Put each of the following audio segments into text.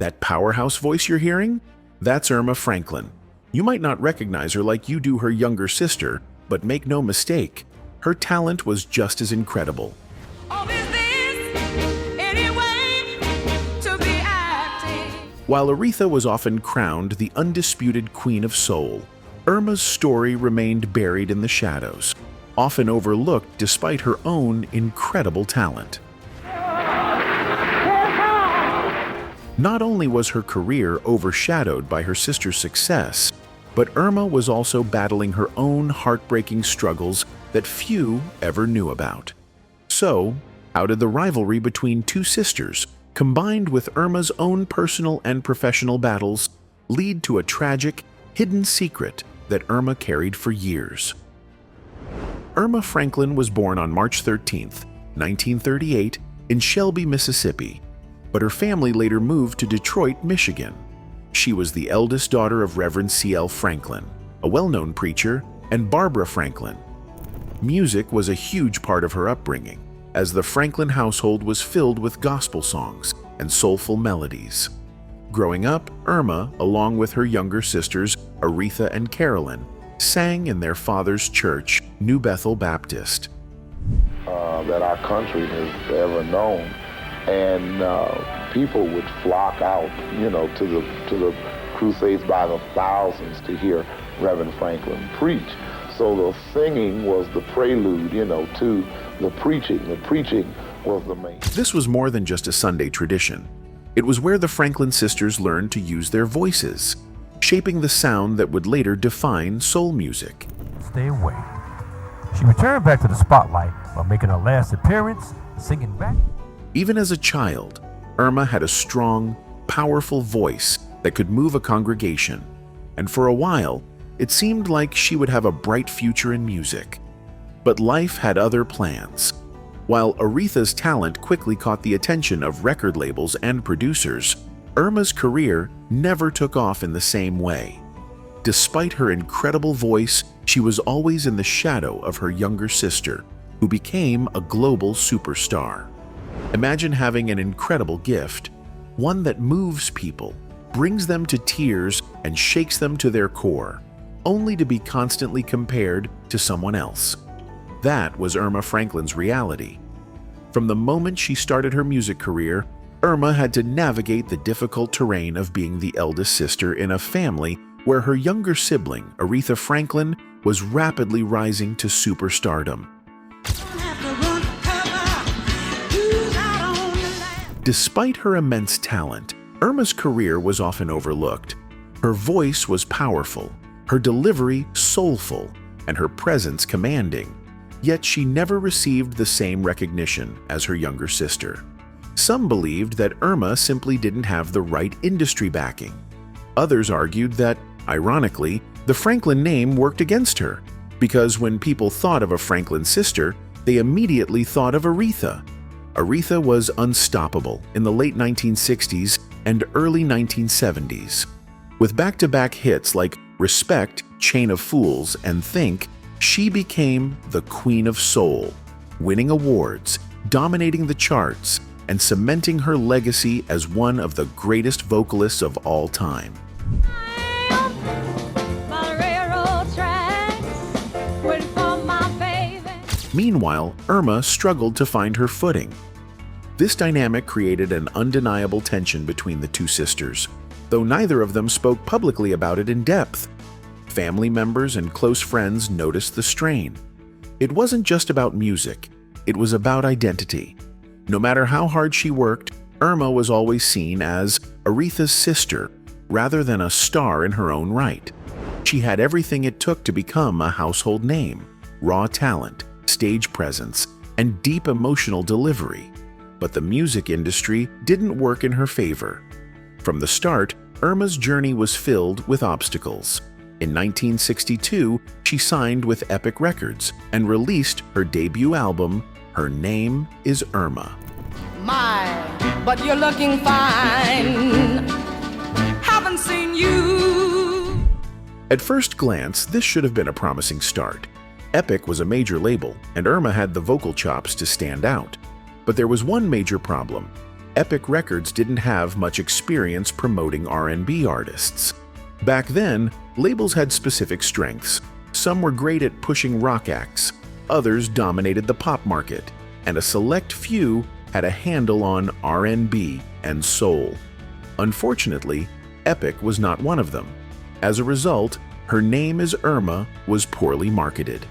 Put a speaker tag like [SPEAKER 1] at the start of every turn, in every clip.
[SPEAKER 1] That powerhouse voice you're hearing? That's Erma Franklin. You might not recognize her like you do her younger sister, but make no mistake, her talent was just as incredible. While Aretha was often crowned the undisputed Queen of Soul, Erma's story remained buried in the shadows, often overlooked despite her own incredible talent. Not only was her career overshadowed by her sister's success, but Erma was also battling her own heartbreaking struggles that few ever knew about. So, how did the rivalry between two sisters, combined with Erma's own personal and professional battles, lead to a tragic, hidden secret that Erma carried for years? Erma Franklin was born on March 13, 1938, in Shelby, Mississippi, but her family later moved to Detroit, Michigan. She was the eldest daughter of Reverend C.L. Franklin, a well-known preacher, and Barbara Franklin. Music was a huge part of her upbringing, as the Franklin household was filled with gospel songs and soulful melodies. Growing up, Erma, along with her younger sisters Aretha and Carolyn, sang in their father's church, New Bethel Baptist.
[SPEAKER 2] That our country has ever known. And people would flock out, to the crusades by the thousands to hear Reverend Franklin preach. So the singing was the prelude, to the preaching. The preaching was the main.
[SPEAKER 1] This was more than just a Sunday tradition. It was where the Franklin sisters learned to use their voices, shaping the sound that would later define soul music.
[SPEAKER 3] Stay away. She returned back to the spotlight while making her last appearance, singing back.
[SPEAKER 1] Even as a child, Erma had a strong, powerful voice that could move a congregation, and for a while, it seemed like she would have a bright future in music. But life had other plans. While Aretha's talent quickly caught the attention of record labels and producers, Erma's career never took off in the same way. Despite her incredible voice, she was always in the shadow of her younger sister, who became a global superstar. Imagine having an incredible gift, one that moves people, brings them to tears, and shakes them to their core, only to be constantly compared to someone else. That was Erma Franklin's reality. From the moment she started her music career, Erma had to navigate the difficult terrain of being the eldest sister in a family where her younger sibling, Aretha Franklin, was rapidly rising to superstardom. Despite her immense talent, Erma's career was often overlooked. Her voice was powerful, her delivery soulful, and her presence commanding. Yet she never received the same recognition as her younger sister. Some believed that Erma simply didn't have the right industry backing. Others argued that, ironically, the Franklin name worked against her, because when people thought of a Franklin sister, they immediately thought of Aretha. Aretha was unstoppable in the late 1960s and early 1970s. With back-to-back hits like Respect, Chain of Fools, and Think, she became the Queen of Soul, winning awards, dominating the charts, and cementing her legacy as one of the greatest vocalists of all time. Meanwhile, Erma struggled to find her footing. This dynamic created an undeniable tension between the two sisters, though neither of them spoke publicly about it in depth. Family members and close friends noticed the strain. It wasn't just about music, it was about identity. No matter how hard she worked, Erma was always seen as Aretha's sister rather than a star in her own right. She had everything it took to become a household name: raw talent, stage presence, and deep emotional delivery. But the music industry didn't work in her favor. From the start, Erma's journey was filled with obstacles. In 1962, she signed with Epic Records and released her debut album, Her Name is Erma.
[SPEAKER 4] My, but you're looking fine. Haven't seen you.
[SPEAKER 1] At first glance, this should have been a promising start. Epic was a major label, and Erma had the vocal chops to stand out. But there was one major problem. Epic Records didn't have much experience promoting R&B artists. Back then, labels had specific strengths. Some were great at pushing rock acts, others dominated the pop market, and a select few had a handle on R&B and soul. Unfortunately, Epic was not one of them. As a result, Her Name is Erma was poorly marketed.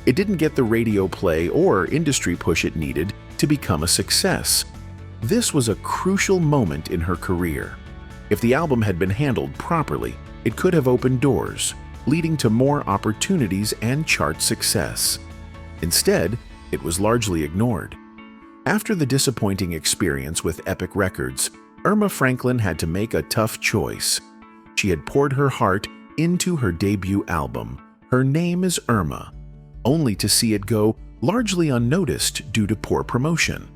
[SPEAKER 1] It didn't get the radio play or industry push it needed to become a success. This was a crucial moment in her career. If the album had been handled properly, it could have opened doors, leading to more opportunities and chart success. Instead, it was largely ignored. After the disappointing experience with Epic Records, Erma Franklin had to make a tough choice. She had poured her heart into her debut album, Her Name is Erma, only to see it go largely unnoticed due to poor promotion.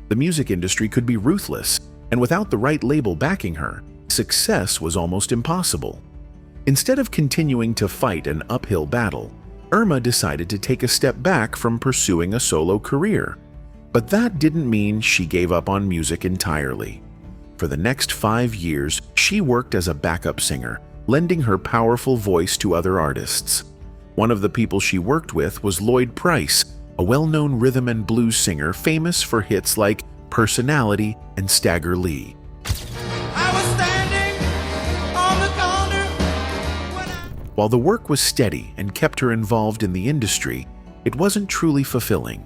[SPEAKER 1] The music industry could be ruthless, and without the right label backing her, success was almost impossible. Instead of continuing to fight an uphill battle, Erma decided to take a step back from pursuing a solo career. But that didn't mean she gave up on music entirely. For the next 5 years, she worked as a backup singer, lending her powerful voice to other artists. One of the people she worked with was Lloyd Price, a well-known rhythm and blues singer famous for hits like Personality and Stagger Lee. While the work was steady and kept her involved in the industry, it wasn't truly fulfilling.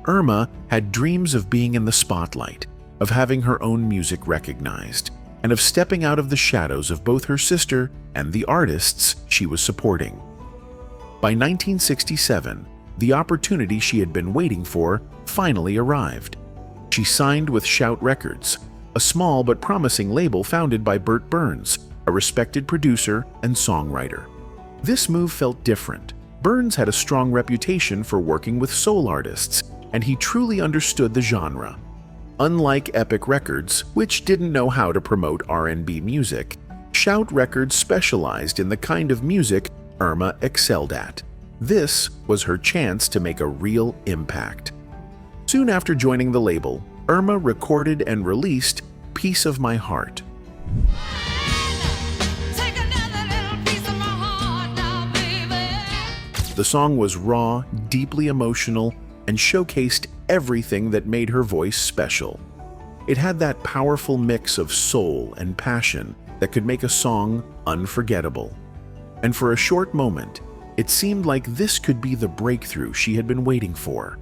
[SPEAKER 1] Erma had dreams of being in the spotlight, of having her own music recognized, and of stepping out of the shadows of both her sister and the artists she was supporting. By 1967, the opportunity she had been waiting for finally arrived. She signed with Shout Records, a small but promising label founded by Bert Burns, a respected producer and songwriter. This move felt different. Burns had a strong reputation for working with soul artists, and he truly understood the genre. Unlike Epic Records, which didn't know how to promote R&B music, Shout Records specialized in the kind of music Erma excelled at. This was her chance to make a real impact. Soon after joining the label, Erma recorded and released Piece of My Heart. The song was raw, deeply emotional, and showcased everything that made her voice special. It had that powerful mix of soul and passion that could make a song unforgettable. And for a short moment, it seemed like this could be the breakthrough she had been waiting for.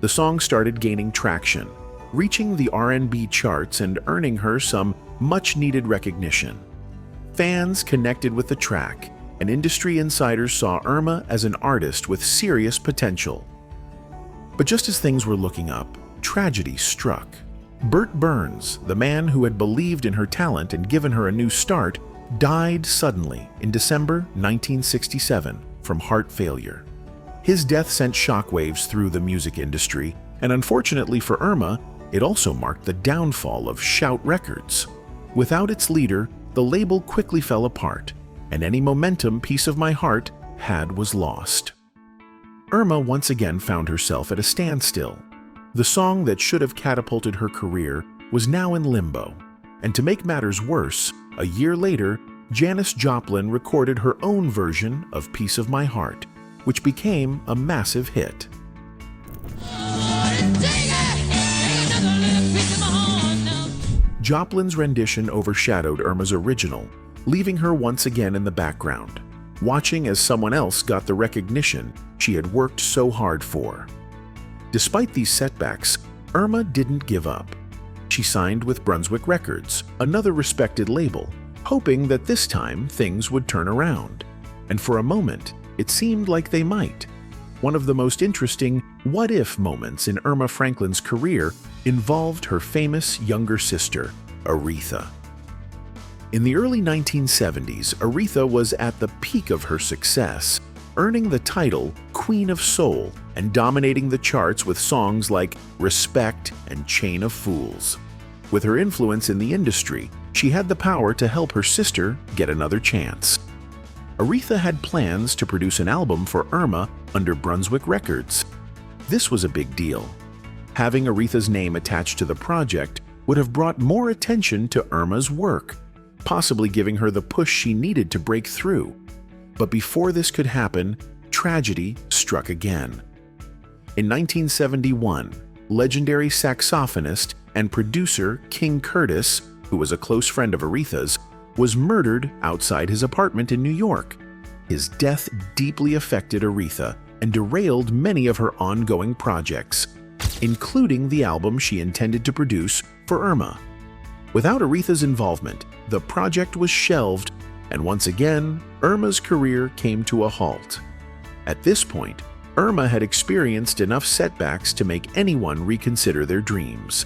[SPEAKER 1] The song started gaining traction, reaching the R&B charts and earning her some much-needed recognition. Fans connected with the track, and industry insiders saw Erma as an artist with serious potential. But just as things were looking up, tragedy struck. Bert Burns, the man who had believed in her talent and given her a new start, died suddenly in December 1967 from heart failure. His death sent shockwaves through the music industry, and unfortunately for Erma, it also marked the downfall of Shout Records. Without its leader, the label quickly fell apart, and any momentum Piece of My Heart had was lost. Erma once again found herself at a standstill. The song that should have catapulted her career was now in limbo, and to make matters worse, a year later, Janis Joplin recorded her own version of Piece of My Heart, which became a massive hit. Joplin's rendition overshadowed Erma's original, leaving her once again in the background, watching as someone else got the recognition she had worked so hard for. Despite these setbacks, Erma didn't give up. She signed with Brunswick Records, another respected label, hoping that this time things would turn around. And for a moment, it seemed like they might. One of the most interesting what-if moments in Erma Franklin's career involved her famous younger sister, Aretha. In the early 1970s, Aretha was at the peak of her success, earning the title Queen of Soul and dominating the charts with songs like Respect and Chain of Fools. With her influence in the industry, she had the power to help her sister get another chance. Aretha had plans to produce an album for Erma under Brunswick Records. This was a big deal. Having Aretha's name attached to the project would have brought more attention to Erma's work, possibly giving her the push she needed to break through. But before this could happen, tragedy struck again. In 1971, legendary saxophonist and producer King Curtis, who was a close friend of Aretha's, was murdered outside his apartment in New York. His death deeply affected Aretha and derailed many of her ongoing projects, including the album she intended to produce for Erma. Without Aretha's involvement, the project was shelved, and once again, Erma's career came to a halt. At this point, Erma had experienced enough setbacks to make anyone reconsider their dreams.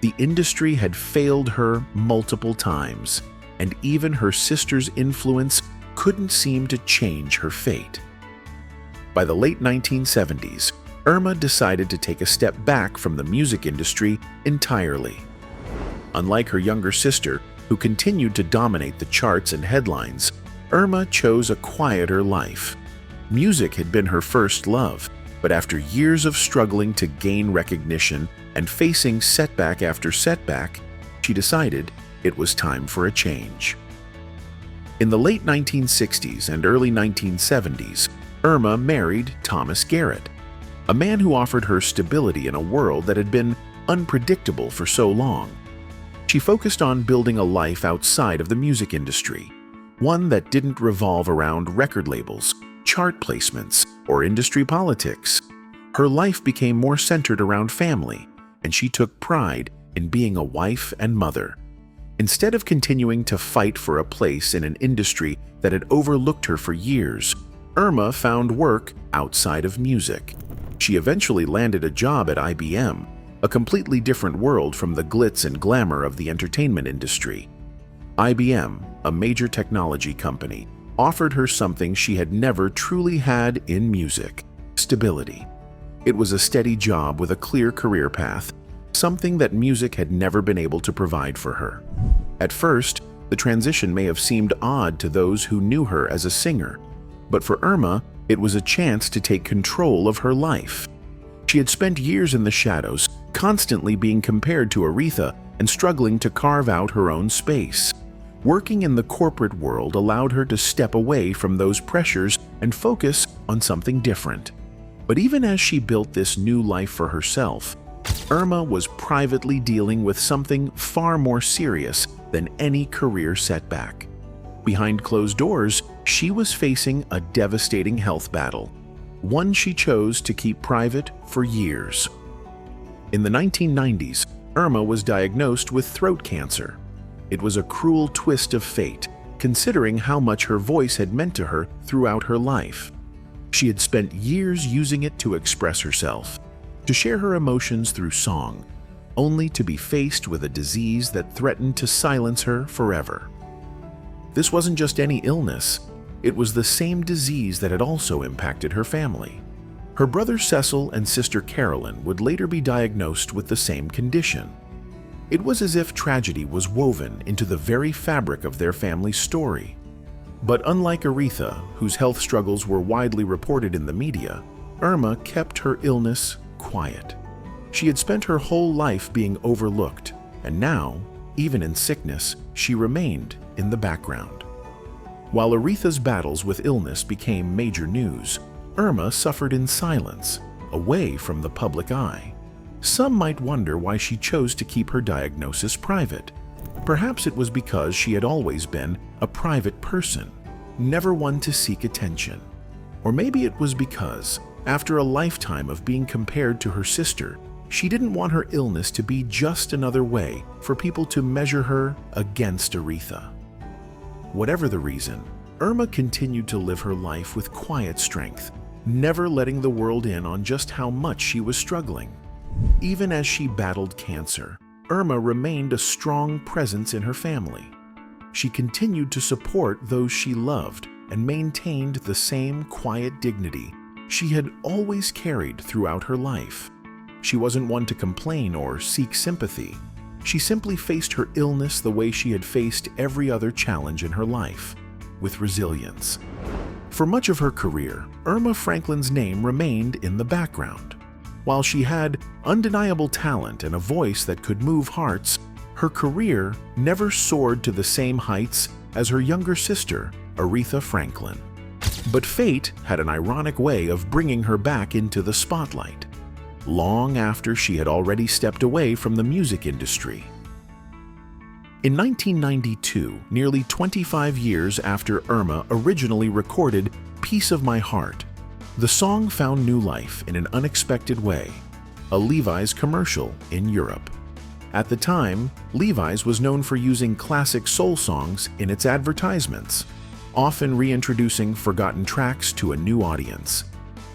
[SPEAKER 1] The industry had failed her multiple times, and even her sister's influence couldn't seem to change her fate. By the late 1970s, Erma decided to take a step back from the music industry entirely. Unlike her younger sister, who continued to dominate the charts and headlines, Erma chose a quieter life. Music had been her first love, but after years of struggling to gain recognition and facing setback after setback, she decided it was time for a change. In the late 1960s and early 1970s, Erma married Thomas Garrett, a man who offered her stability in a world that had been unpredictable for so long. She focused on building a life outside of the music industry, one that didn't revolve around record labels, chart placements, or industry politics. Her life became more centered around family, and she took pride in being a wife and mother. Instead of continuing to fight for a place in an industry that had overlooked her for years, Erma found work outside of music. She eventually landed a job at IBM, a completely different world from the glitz and glamour of the entertainment industry. IBM, a major technology company, offered her something she had never truly had in music: stability. It was a steady job with a clear career path, something that music had never been able to provide for her. At first, the transition may have seemed odd to those who knew her as a singer, but for Erma, it was a chance to take control of her life. She had spent years in the shadows, constantly being compared to Aretha and struggling to carve out her own space. Working in the corporate world allowed her to step away from those pressures and focus on something different. But even as she built this new life for herself, Erma was privately dealing with something far more serious than any career setback. Behind closed doors, she was facing a devastating health battle, one she chose to keep private for years. In the 1990s, Erma was diagnosed with throat cancer. It was a cruel twist of fate, considering how much her voice had meant to her throughout her life. She had spent years using it to express herself, to share her emotions through song, only to be faced with a disease that threatened to silence her forever. This wasn't just any illness, it was the same disease that had also impacted her family. Her brother Cecil and sister Carolyn would later be diagnosed with the same condition. It was as if tragedy was woven into the very fabric of their family's story. But unlike Aretha, whose health struggles were widely reported in the media, Erma kept her illness quiet. She had spent her whole life being overlooked, and now, even in sickness, she remained in the background. While Aretha's battles with illness became major news, Erma suffered in silence, away from the public eye. Some might wonder why she chose to keep her diagnosis private. Perhaps it was because she had always been a private person, never one to seek attention. Or maybe it was because, after a lifetime of being compared to her sister, she didn't want her illness to be just another way for people to measure her against Aretha. Whatever the reason, Erma continued to live her life with quiet strength, never letting the world in on just how much she was struggling. Even as she battled cancer, Erma remained a strong presence in her family. She continued to support those she loved and maintained the same quiet dignity she had always carried throughout her life. She wasn't one to complain or seek sympathy. She simply faced her illness the way she had faced every other challenge in her life, with resilience. For much of her career, Erma Franklin's name remained in the background. While she had undeniable talent and a voice that could move hearts, her career never soared to the same heights as her younger sister, Aretha Franklin. But fate had an ironic way of bringing her back into the spotlight, long after she had already stepped away from the music industry. In 1992, nearly 25 years after Erma originally recorded "Piece of My Heart," the song found new life in an unexpected way, a Levi's commercial in Europe. At the time, Levi's was known for using classic soul songs in its advertisements, often reintroducing forgotten tracks to a new audience.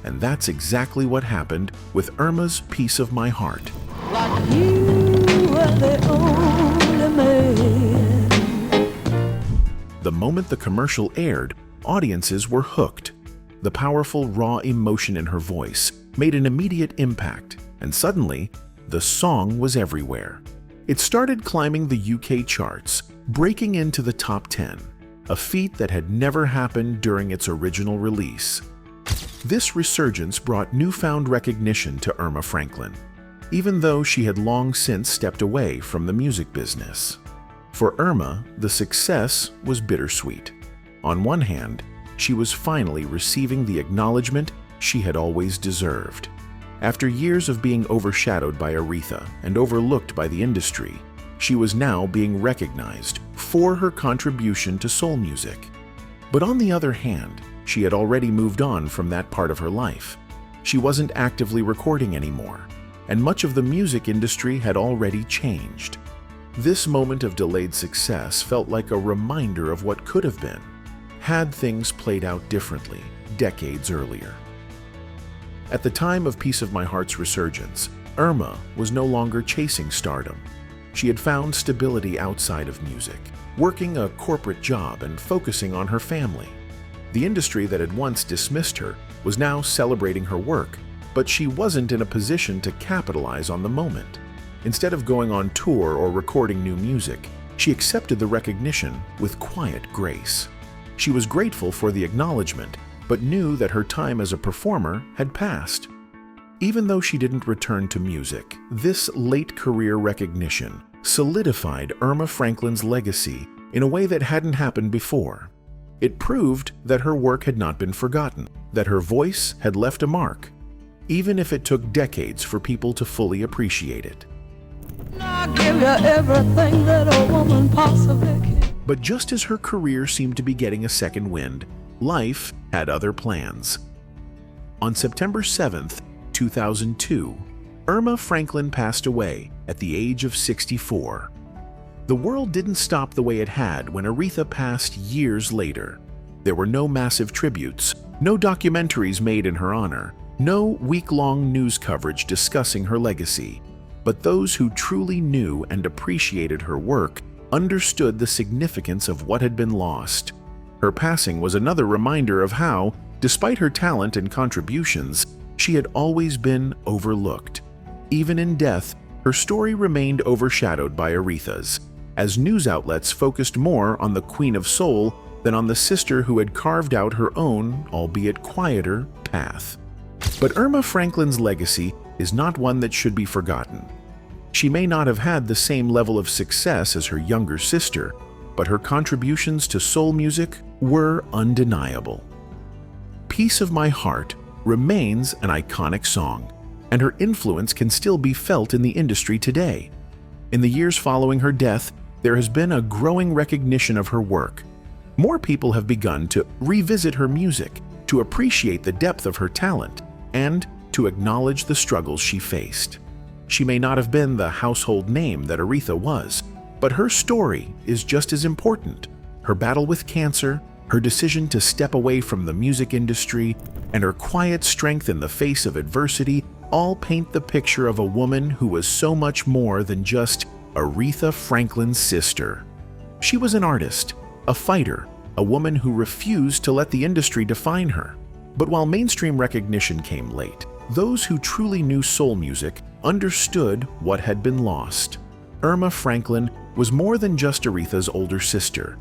[SPEAKER 1] And that's exactly what happened with Erma's "Piece of My Heart."
[SPEAKER 4] Like you were the only man.
[SPEAKER 1] The moment the commercial aired, audiences were hooked. The powerful, raw emotion in her voice made an immediate impact, and suddenly, the song was everywhere. It started climbing the UK charts, breaking into the top 10, a feat that had never happened during its original release. This resurgence brought newfound recognition to Erma Franklin, even though she had long since stepped away from the music business. For Erma, the success was bittersweet. On one hand, she was finally receiving the acknowledgement she had always deserved. After years of being overshadowed by Aretha and overlooked by the industry, she was now being recognized for her contribution to soul music. But on the other hand, she had already moved on from that part of her life. She wasn't actively recording anymore, and much of the music industry had already changed. This moment of delayed success felt like a reminder of what could have been, had things played out differently decades earlier. At the time of "Piece of My Heart's" resurgence, Erma was no longer chasing stardom. She had found stability outside of music, working a corporate job and focusing on her family. The industry that had once dismissed her was now celebrating her work, but she wasn't in a position to capitalize on the moment. Instead of going on tour or recording new music, she accepted the recognition with quiet grace. She was grateful for the acknowledgement, but knew that her time as a performer had passed. Even though she didn't return to music, this late career recognition solidified Erma Franklin's legacy in a way that hadn't happened before. It proved that her work had not been forgotten, that her voice had left a mark, even if it took decades for people to fully appreciate it.
[SPEAKER 4] I give you everything that a woman possibly can.
[SPEAKER 1] But just as her career seemed to be getting a second wind, life had other plans. On September 7th, 2002, Erma Franklin passed away at the age of 64. The world didn't stop the way it had when Aretha passed years later. There were no massive tributes, no documentaries made in her honor, no week-long news coverage discussing her legacy. But those who truly knew and appreciated her work understood the significance of what had been lost. Her passing was another reminder of how, despite her talent and contributions, she had always been overlooked. Even in death, her story remained overshadowed by Aretha's, as news outlets focused more on the Queen of Soul than on the sister who had carved out her own, albeit quieter, path. But Erma Franklin's legacy is not one that should be forgotten. She may not have had the same level of success as her younger sister, but her contributions to soul music were undeniable. "Piece of My Heart" remains an iconic song, and her influence can still be felt in the industry today. In the years following her death, there has been a growing recognition of her work. More people have begun to revisit her music, to appreciate the depth of her talent, and to acknowledge the struggles she faced. She may not have been the household name that Aretha was, but her story is just as important. Her battle with cancer, her decision to step away from the music industry, and her quiet strength in the face of adversity all paint the picture of a woman who was so much more than just Aretha Franklin's sister. She was an artist, a fighter, a woman who refused to let the industry define her. But while mainstream recognition came late, those who truly knew soul music understood what had been lost. Erma Franklin was more than just Aretha's older sister.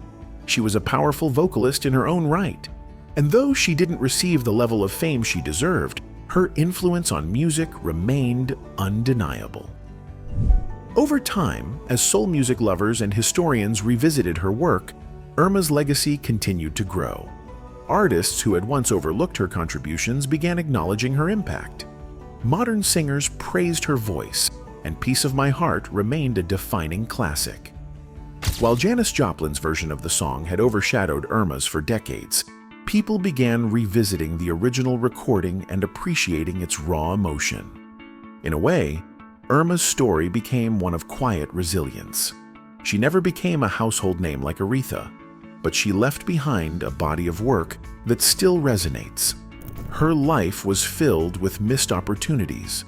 [SPEAKER 1] She was a powerful vocalist in her own right. And though she didn't receive the level of fame she deserved, her influence on music remained undeniable. Over time, as soul music lovers and historians revisited her work, Erma's legacy continued to grow. Artists who had once overlooked her contributions began acknowledging her impact. Modern singers praised her voice, and Piece of My Heart remained a defining classic. While Janis Joplin's version of the song had overshadowed Erma's for decades, people began revisiting the original recording and appreciating its raw emotion. In a way, Erma's story became one of quiet resilience. She never became a household name like Aretha, but she left behind a body of work that still resonates. Her life was filled with missed opportunities,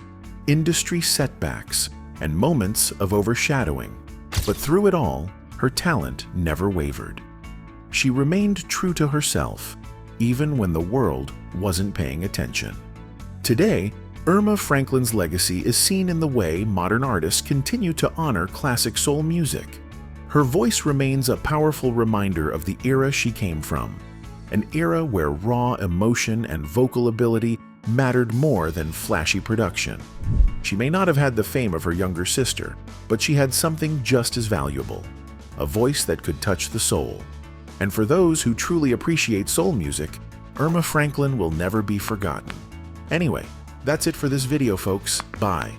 [SPEAKER 1] industry setbacks, and moments of overshadowing. But through it all, her talent never wavered. She remained true to herself, even when the world wasn't paying attention. Today, Erma Franklin's legacy is seen in the way modern artists continue to honor classic soul music. Her voice remains a powerful reminder of the era she came from, an era where raw emotion and vocal ability mattered more than flashy production. She may not have had the fame of her younger sister, but she had something just as valuable, a voice that could touch the soul. And for those who truly appreciate soul music, Erma Franklin will never be forgotten. Anyway, that's it for this video, folks. Bye.